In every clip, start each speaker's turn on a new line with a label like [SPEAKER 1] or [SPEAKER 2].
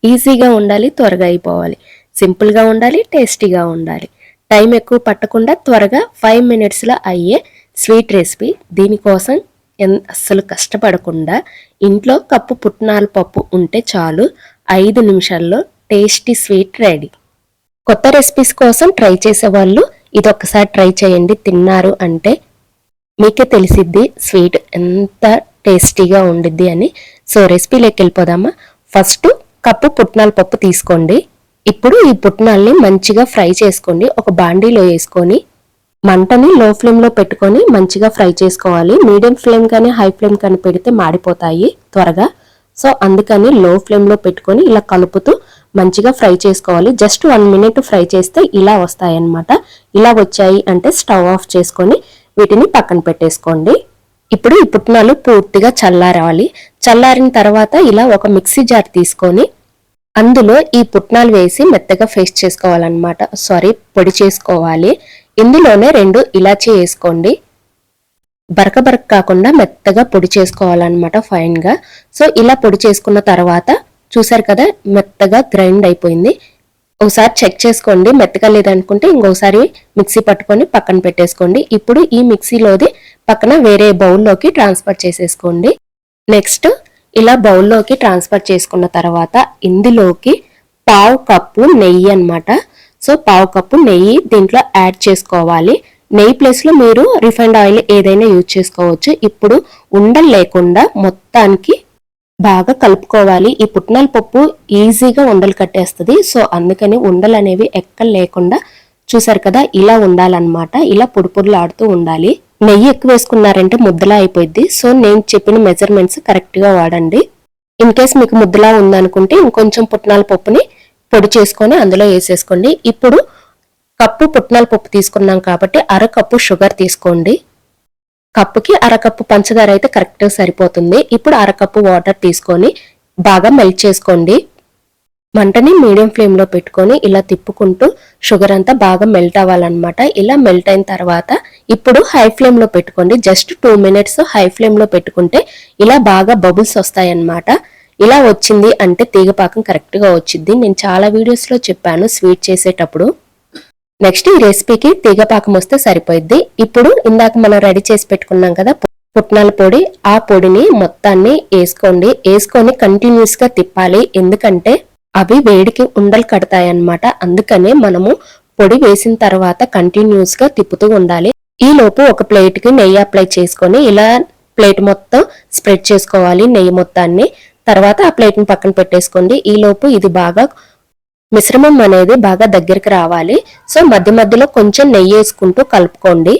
[SPEAKER 1] ఈజీగా ఉండాలి, త్వరగా అయిపోవాలి, సింపుల్గా ఉండాలి, టేస్టీగా ఉండాలి, టైం ఎక్కువ పట్టకుండా త్వరగా 5 మినిట్స్లో అయ్యే స్వీట్ రెసిపీ. దీనికోసం అస్సలు కష్టపడకుండా ఇంట్లో కప్పు పుట్నాల పప్పు ఉంటే చాలు, 5 నిమిషాల్లో టేస్టీ స్వీట్ రెడీ. కొత్త రెసిపీస్ కోసం ట్రై చేసేవాళ్ళు ఇదొక్కసారి ట్రై చేయండి. తిన్నారు అంటే మీకే తెలిసిద్ది స్వీట్ ఎంత టేస్టీగా ఉండిద్ది అని. సో రెసిపీలోకి వెళ్ళిపోదామా. ఫస్ట్ కప్పు పుట్నాల పప్పు తీసుకోండి. ఇప్పుడు ఈ పుట్నాల్ని మంచిగా ఫ్రై చేసుకోండి. ఒక బాండీలో వేసుకొని మంటని లో ఫ్లేమ్లో పెట్టుకొని మంచిగా ఫ్రై చేసుకోవాలి. మీడియం ఫ్లేమ్ కానీ హై ఫ్లేమ్ కానీ పెడితే మాడిపోతాయి త్వరగా. సో అందుకని లో ఫ్లేమ్లో పెట్టుకొని ఇలా కలుపుతూ మంచిగా ఫ్రై చేసుకోవాలి. జస్ట్ 1 మినిట్ ఫ్రై చేస్తే ఇలా వస్తాయన్నమాట. ఇలా వచ్చాయి అంటే స్టవ్ ఆఫ్ చేసుకొని వీటిని పక్కన పెట్టేసుకోండి. ఇప్పుడు ఈ పుట్నాలు పూర్తిగా చల్లారాలి. చల్లారిన తర్వాత ఇలా ఒక మిక్సీ జార్ తీసుకొని అందులో ఈ పుట్నాలు వేసి మెత్తగా పేస్ట్ చేసుకోవాలన్నమాట. పొడి చేసుకోవాలి. ఇందులోనే 2 ఇలాచీ వేసుకోండి. బరక కాకుండా మెత్తగా పొడి చేసుకోవాలన్నమాట ఫైన్గా. సో ఇలా పొడి చేసుకున్న తర్వాత చూసారు కదా మెత్తగా గ్రైండ్ అయిపోయింది. ఒకసారి చెక్ చేసుకోండి, మెత్తగా లేదనుకుంటే ఇంకోసారి మిక్సీ పట్టుకొని పక్కన పెట్టేసుకోండి. ఇప్పుడు ఈ మిక్సీలోది పక్కన వేరే బౌల్లోకి ట్రాన్స్ఫర్ చేసేసుకోండి. నెక్స్ట్ ఇలా బౌల్లోకి ట్రాన్స్ఫర్ చేసుకున్న తర్వాత ఇందులోకి 1/2 కప్పు నెయ్యి అన్నమాట. సో 1/2 కప్పు నెయ్యి దీంట్లో యాడ్ చేసుకోవాలి. నెయ్యి ప్లేస్లో మీరు రిఫైండ్ ఆయిల్ ఏదైనా యూజ్ చేసుకోవచ్చు. ఇప్పుడు ఉండలు లేకుండా మొత్తానికి బాగా కలుపుకోవాలి. ఈ పుట్నాల పప్పు ఈజీగా ఉండలు కట్టేస్తుంది. సో అందుకని ఉండలు అనేవి ఎక్కడ లేకుండా చూసారు కదా ఇలా ఉండాలన్నమాట. ఇలా పొడిలాడుతూ ఉండాలి. నెయ్యి ఎక్కువ వేసుకున్నారంటే ముద్దలా అయిపోయింది. సో నేను చెప్పిన మెజర్మెంట్స్ కరెక్ట్గా వాడండి. ఇన్ కేస్ మీకు ముద్దలా ఉందనుకుంటే ఇంకొంచెం పుట్నాల పప్పుని పొడి చేసుకొని అందులో వేసేసుకోండి. ఇప్పుడు కప్పు పుట్నాల పప్పు తీసుకున్నాం కాబట్టి 1/2 కప్పు షుగర్ తీసుకోండి. కప్పుకి 1/2 కప్పు పంచదార అయితే కరెక్ట్గా సరిపోతుంది. ఇప్పుడు 1/2 కప్పు వాటర్ తీసుకొని బాగా మెల్ట్ చేసుకోండి. మంటని మీడియం ఫ్లేమ్లో పెట్టుకొని ఇలా తిప్పుకుంటూ షుగర్ అంతా బాగా మెల్ట్ అవ్వాలన్నమాట. ఇలా మెల్ట్ అయిన తర్వాత ఇప్పుడు హై ఫ్లేమ్లో పెట్టుకోండి. జస్ట్ 2 మినిట్స్ హై ఫ్లేమ్లో పెట్టుకుంటే ఇలా బాగా బబుల్స్ వస్తాయన్నమాట. ఇలా వచ్చింది అంటే తీగపాకం కరెక్ట్గా వచ్చింది. నేను చాలా వీడియోస్లో చెప్పాను స్వీట్ చేసేటప్పుడు. నెక్స్ట్ ఈ రెసిపీకి తీగపాకం వస్తే సరిపోద్ది. ఇప్పుడు ఇందాక మనం రెడీ చేసి పెట్టుకున్నాం కదా పుట్నాల పొడి, ఆ పొడిని మొత్తాన్ని వేసుకోండి. వేసుకొని కంటిన్యూస్ గా తిప్పాలి. ఎందుకంటే అవి వేడికి ఉండలు కడతాయన్నమాట. అందుకనే మనము పొడి వేసిన తర్వాత కంటిన్యూస్ గా తిప్పుతూ ఉండాలి. ఈ లోపు ఒక ప్లేట్ కి నెయ్యి అప్లై చేసుకొని ఇలా ప్లేట్ మొత్తం స్ప్రెడ్ చేసుకోవాలి నెయ్యి మొత్తాన్ని. తర్వాత ఆ ప్లేట్ ని పక్కన పెట్టేసుకోండి. ఈ లోపు ఇది బాగా మిశ్రమం అనేది బాగా దగ్గరికి రావాలి. సో మధ్య మధ్యలో కొంచెం నెయ్యి వేసుకుంటూ కలుపుకోండి.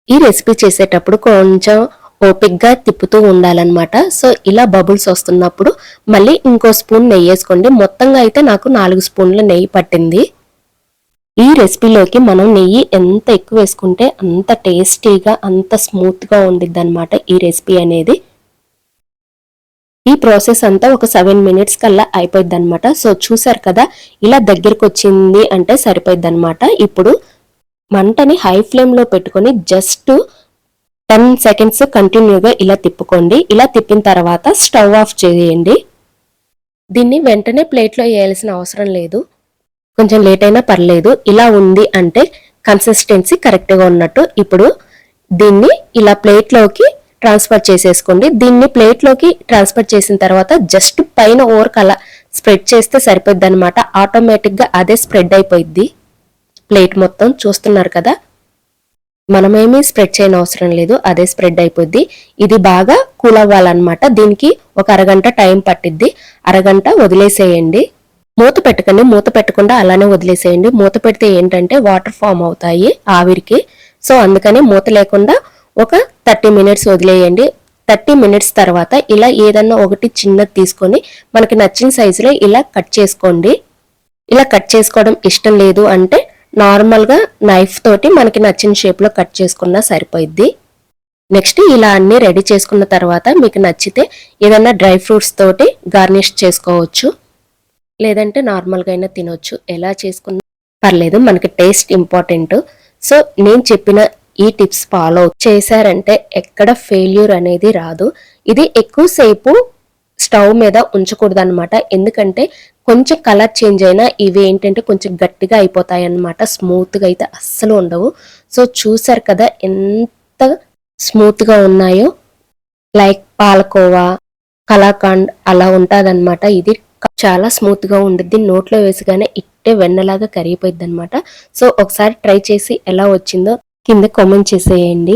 [SPEAKER 1] ఈ రెసిపీ చేసేటప్పుడు కొంచెం ఓపిక్గా తిప్పుతూ ఉండాలన్నమాట. సో ఇలా బబుల్స్ వస్తున్నప్పుడు మళ్ళీ ఇంకో స్పూన్ నెయ్యి వేసుకోండి. మొత్తంగా అయితే నాకు 4 స్పూన్ల నెయ్యి పట్టింది. ఈ రెసిపీలోకి మనం నెయ్యి ఎంత ఎక్కువ వేసుకుంటే అంత టేస్టీగా అంత స్మూత్గా ఉండిద్ది అనమాట ఈ రెసిపీ అనేది. ఈ ప్రాసెస్ అంతా ఒక 7 మినిట్స్ కల్లా అయిపోయింది అనమాట. సో చూసారు కదా ఇలా దగ్గరికి వచ్చింది అంటే సరిపోయింది అనమాట. ఇప్పుడు మంటని హై ఫ్లేమ్లో పెట్టుకొని జస్ట్ 10 సెకండ్స్ కంటిన్యూగా ఇలా తిప్పుకోండి. ఇలా తిప్పిన తర్వాత స్టవ్ ఆఫ్ చేయండి. దీన్ని వెంటనే ప్లేట్లో వేయాల్సిన అవసరం లేదు, కొంచెం లేట్ అయినా పర్లేదు. ఇలా ఉంది అంటే కన్సిస్టెన్సీ కరెక్ట్గా ఉన్నట్టు. ఇప్పుడు దీన్ని ఇలా ప్లేట్లోకి ట్రాన్స్ఫర్ చేసేసుకోండి. దీన్ని ప్లేట్లోకి ట్రాన్స్ఫర్ చేసిన తర్వాత జస్ట్ పైన ఓవర్కి అలా స్ప్రెడ్ చేస్తే సరిపోద్ది అనమాట. ఆటోమేటిక్గా అదే స్ప్రెడ్ అయిపోయింది ప్లేట్ మొత్తం. చూస్తున్నారు కదా మనమేమీ స్ప్రెడ్ చేయని అవసరం లేదు, అదే స్ప్రెడ్ అయిపోద్ది. ఇది బాగా కూల్ అవ్వాలన్నమాట. దీనికి ఒక అరగంట టైం పట్టిద్ది. అరగంట వదిలేసేయండి. మూత పెట్టకండి, మూత పెట్టకుండా అలానే వదిలేసేయండి. మూత పెడితే ఏంటంటే వాటర్ ఫామ్ అవుతాయి ఆవిరికి. సో అందుకని మూత లేకుండా ఒక 30 మినిట్స్ వదిలేయండి. 30 మినిట్స్ తర్వాత ఇలా ఏదన్నా ఒకటి చిన్నది తీసుకొని మనకి నచ్చిన సైజులో ఇలా కట్ చేసుకోండి. ఇలా కట్ చేసుకోవడం ఇష్టం లేదు అంటే నార్మల్గా నైఫ్ తోటి మనకి నచ్చిన షేప్లో కట్ చేసుకున్నా సరిపోయిద్ది. నెక్స్ట్ ఇలా అన్ని రెడీ చేసుకున్న తర్వాత మీకు నచ్చితే ఏదన్నా డ్రై ఫ్రూట్స్ తోటి గార్నిష్ చేసుకోవచ్చు, లేదంటే నార్మల్గా అయినా తినొచ్చు. ఎలా చేసుకున్నా పర్లేదు, మనకి టేస్ట్ ఇంపార్టెంట్. సో నేను చెప్పిన ఈ టిప్స్ ఫాలో చేశారంటే ఎక్కడ ఫెయిల్యూర్ అనేది రాదు. ఇది ఎక్కువసేపు స్టవ్ మీద ఉంచకూడదు అనమాట. ఎందుకంటే కొంచెం కలర్ చేంజ్ అయినా ఇవి ఏంటంటే కొంచెం గట్టిగా అయిపోతాయి అన్నమాట, స్మూత్గా అయితే అస్సలు ఉండవు. సో చూసారు కదా ఎంత స్మూత్గా ఉన్నాయో, లైక్ పాలకోవా, కలాకండ్ అలా ఉంటుందన్నమాట. ఇది చాలా స్మూత్గా ఉండిద్ది, నోట్లో వేసిగానే ఇట్టే వెన్నలాగా కరిగిపోయింది అనమాట. సో ఒకసారి ట్రై చేసి ఎలా వచ్చిందో కింద కామెంట్ చేసేయండి.